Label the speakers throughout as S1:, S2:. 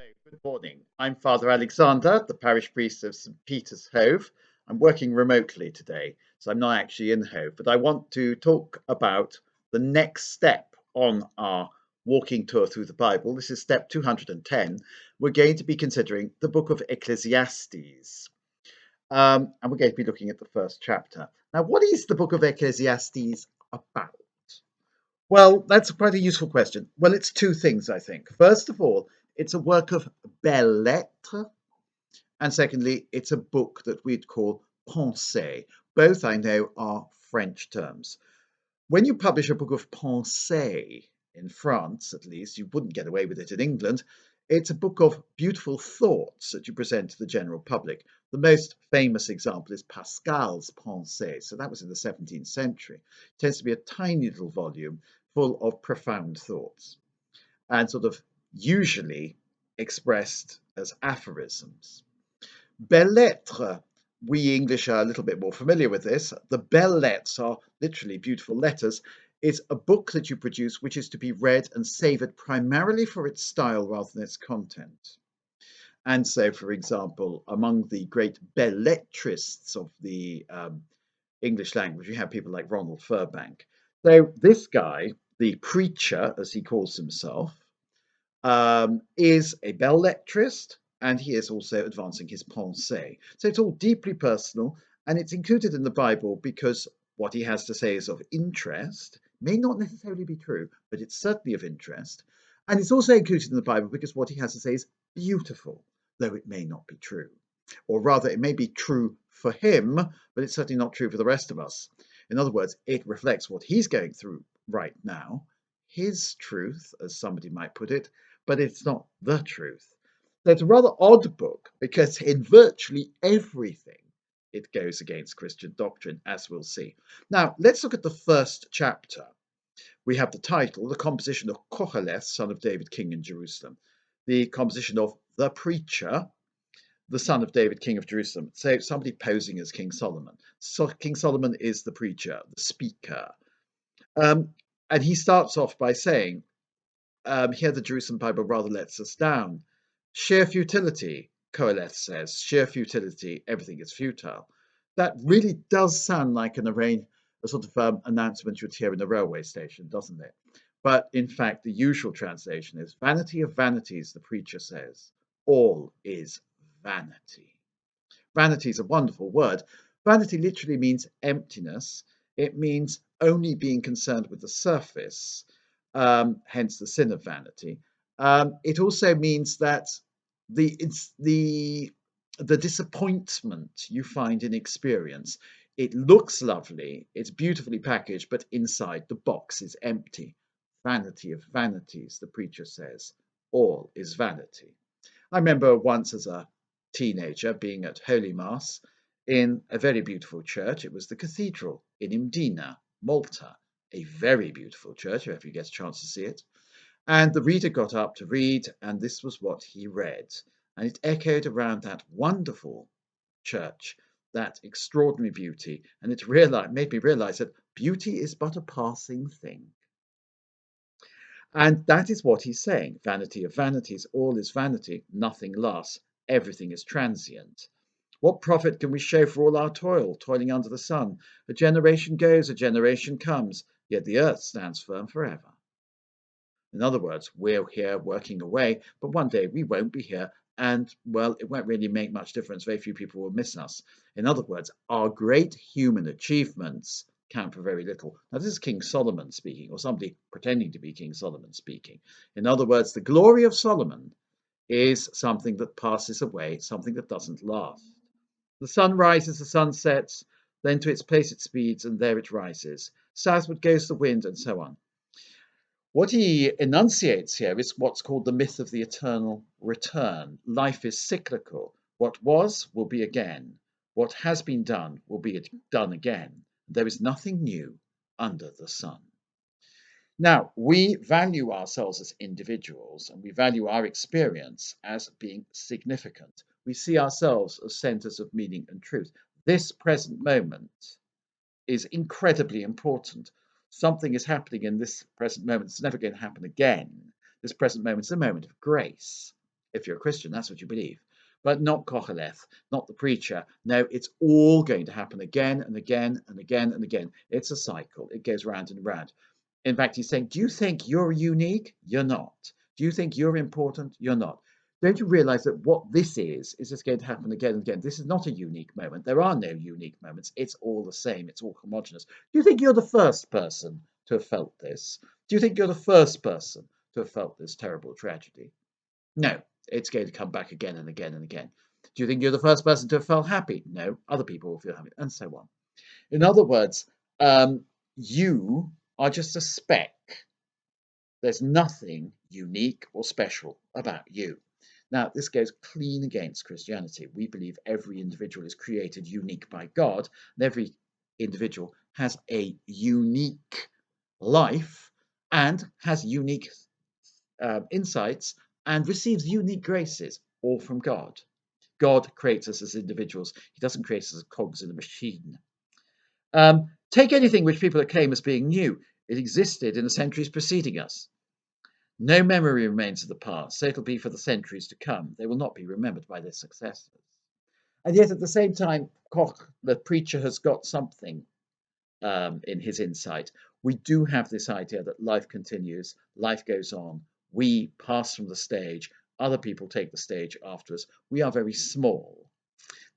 S1: Good morning. I'm Father Alexander, the parish priest of St. Peter's Hove. I'm working remotely today, so I'm not actually in Hove, but I want to talk about the next step on our walking tour through the Bible. This is step 210. We're going to be considering the Book of Ecclesiastes, and we're going to be looking at the first chapter. Now, what is the Book of Ecclesiastes about? Well, that's quite a useful question. Well, it's two things, I think. First of all, it's a work of belles lettres, and secondly, it's a book that we'd call pensée. Both, I know, are French terms. When you publish a book of pensée, in France at least, you wouldn't get away with it in England, it's a book of beautiful thoughts that you present to the general public. The most famous example is Pascal's Pensées, so that was in the 17th century. It tends to be a tiny little volume full of profound thoughts and sort of usually expressed as aphorisms. Belles lettres, we English are a little bit more familiar with this. The belles lettres are literally beautiful letters. It's a book that you produce which is to be read and savoured primarily for its style rather than its content. And so, for example, among the great belletrists of the English language, you have people like Ronald Furbank. So this guy, the preacher, as he calls himself, is a belles lettrist, and he is also advancing his pensée. So it's all deeply personal, and it's included in the Bible because what he has to say is of interest. May not necessarily be true, but it's certainly of interest. And it's also included in the Bible because what he has to say is beautiful, though it may not be true. Or rather, it may be true for him, but it's certainly not true for the rest of us. In other words, it reflects what he's going through right now, his truth, as somebody might put it, but it's not the truth. So it's a rather odd book because in virtually everything it goes against Christian doctrine, as we'll see. Now, let's look at the first chapter. We have the title, The Composition of Koheleth, son of David, king in Jerusalem. The composition of the preacher, the son of David, king of Jerusalem. So somebody posing as King Solomon. So King Solomon is the preacher, the speaker. And he starts off by saying, here the Jerusalem Bible rather lets us down. Sheer futility, Koheleth says. Sheer futility, everything is futile. That really does sound like a sort of announcement you'd hear in a railway station, doesn't it? But in fact, the usual translation is vanity of vanities, the preacher says. All is vanity. Vanity is a wonderful word. Vanity literally means emptiness. It means only being concerned with the surface, hence the sin of vanity. It also means that it's the disappointment you find in experience. It looks lovely, it's beautifully packaged, but inside the box is empty. Vanity of vanities, the preacher says. All is vanity. I remember once as a teenager being at Holy Mass in a very beautiful church. It was the cathedral in Imdina, Malta, a very beautiful church, if you get a chance to see it. And the reader got up to read, and this was what he read. And it echoed around that wonderful church, that extraordinary beauty, and it made me realize that beauty is but a passing thing. And that is what he's saying. Vanity of vanities, all is vanity, nothing lasts, everything is transient. What profit can we show for all our toil, toiling under the sun? A generation goes, a generation comes, yet the earth stands firm forever. In other words, we're here working away, but one day we won't be here, and, well, it won't really make much difference. Very few people will miss us. In other words, our great human achievements count for very little. Now, this is King Solomon speaking, or somebody pretending to be King Solomon speaking. In other words, the glory of Solomon is something that passes away, something that doesn't last. The sun rises, the sun sets, then to its place it speeds, and there it rises. Southward goes the wind, and so on. What he enunciates here is what's called the myth of the eternal return. Life is cyclical. What was will be again. What has been done will be done again. There is nothing new under the sun. Now, we value ourselves as individuals, and we value our experience as being significant. We see ourselves as centers of meaning and truth. This present moment is incredibly important. Something is happening in this present moment. It's never going to happen again. This present moment is a moment of grace. If you're a Christian, that's what you believe. But not Koheleth, not the preacher. No, it's all going to happen again and again and again and again. It's a cycle. It goes round and round. In fact, he's saying, do you think you're unique? You're not. Do you think you're important? You're not. Don't you realize that what this is just going to happen again and again? This is not a unique moment. There are no unique moments. It's all the same. It's all homogenous. Do you think you're the first person to have felt this? Do you think you're the first person to have felt this terrible tragedy? No, it's going to come back again and again and again. Do you think you're the first person to have felt happy? No, other people will feel happy, and so on. In other words, you are just a speck. There's nothing unique or special about you. Now, this goes clean against Christianity. We believe every individual is created unique by God, and every individual has a unique life and has unique insights and receives unique graces, all from God. God creates us as individuals. He doesn't create us as cogs in a machine. Take anything which people acclaim as being new. It existed in the centuries preceding us. No memory remains of the past, so it'll be for the centuries to come. They will not be remembered by their successors. And yet at the same time, Koch, the preacher, has got something in his insight. We do have this idea that life continues, life goes on. We pass from the stage, other people take the stage after us. We are very small.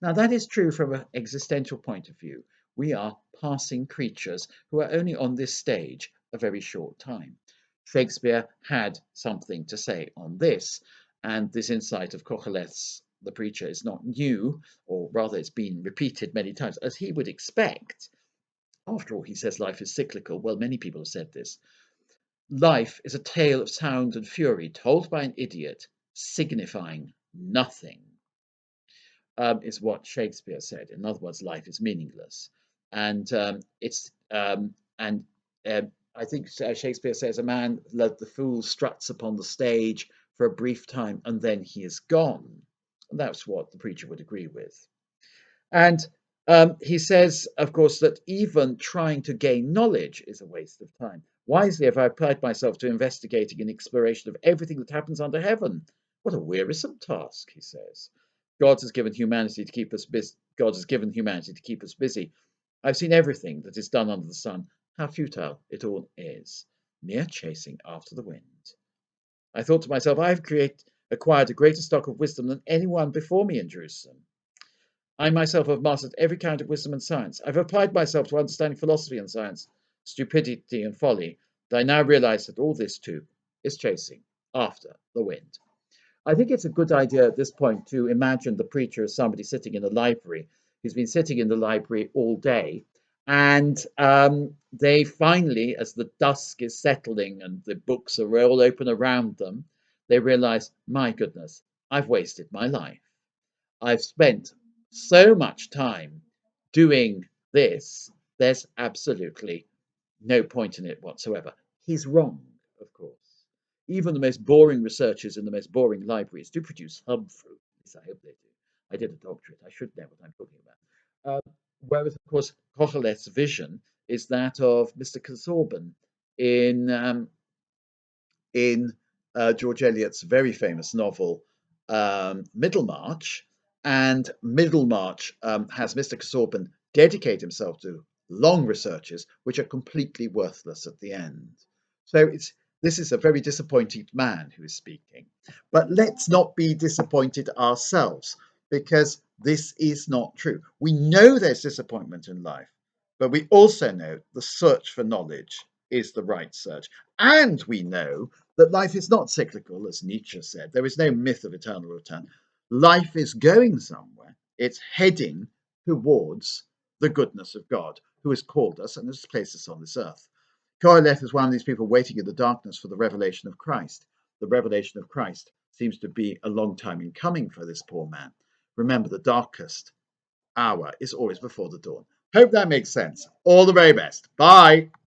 S1: Now, that is true from an existential point of view. We are passing creatures who are only on this stage a very short time. Shakespeare had something to say on this, and this insight of Koheleth's The Preacher is not new, or rather it's been repeated many times, as he would expect. After all, he says life is cyclical. Well, many people have said this. Life is a tale of sound and fury told by an idiot, signifying nothing. Is what Shakespeare said. In other words, life is meaningless, and I think Shakespeare says a man like the fool struts upon the stage for a brief time and then he is gone. And that's what the preacher would agree with. And he says, of course, that even trying to gain knowledge is a waste of time. Wisely have I applied myself to investigating and exploration of everything that happens under heaven. What a wearisome task, he says. God has given humanity to keep us busy. God has given humanity to keep us busy. I've seen everything that is done under the sun. How futile it all is. Mere chasing after the wind. I thought to myself, I have acquired a greater stock of wisdom than anyone before me in Jerusalem. I myself have mastered every kind of wisdom and science. I've applied myself to understanding philosophy and science, stupidity and folly. But I now realize that all this too is chasing after the wind. I think it's a good idea at this point to imagine the preacher as somebody sitting in a library who's been sitting in the library all day. And they finally, as the dusk is settling and the books are all open around them, they realize, my goodness, I've wasted my life. I've spent so much time doing this, there's absolutely no point in it whatsoever. He's wrong, of course. Even the most boring researchers in the most boring libraries do produce some fruit. At least I hope they do. I did a doctorate. I should know what I'm talking about. Whereas, of course, Koheleth's vision is that of Mr. Casaubon in George Eliot's very famous novel Middlemarch. And Middlemarch has Mr. Casaubon dedicate himself to long researches which are completely worthless at the end. So this is a very disappointed man who is speaking. But let's not be disappointed ourselves, because this is not true. We know there's disappointment in life, but we also know the search for knowledge is the right search. And we know that life is not cyclical, as Nietzsche said. There is no myth of eternal return. Life is going somewhere. It's heading towards the goodness of God, who has called us and has placed us on this earth. Koheleth is one of these people waiting in the darkness for the revelation of Christ. The revelation of Christ seems to be a long time in coming for this poor man. Remember, the darkest hour is always before the dawn. Hope that makes sense. All the very best. Bye.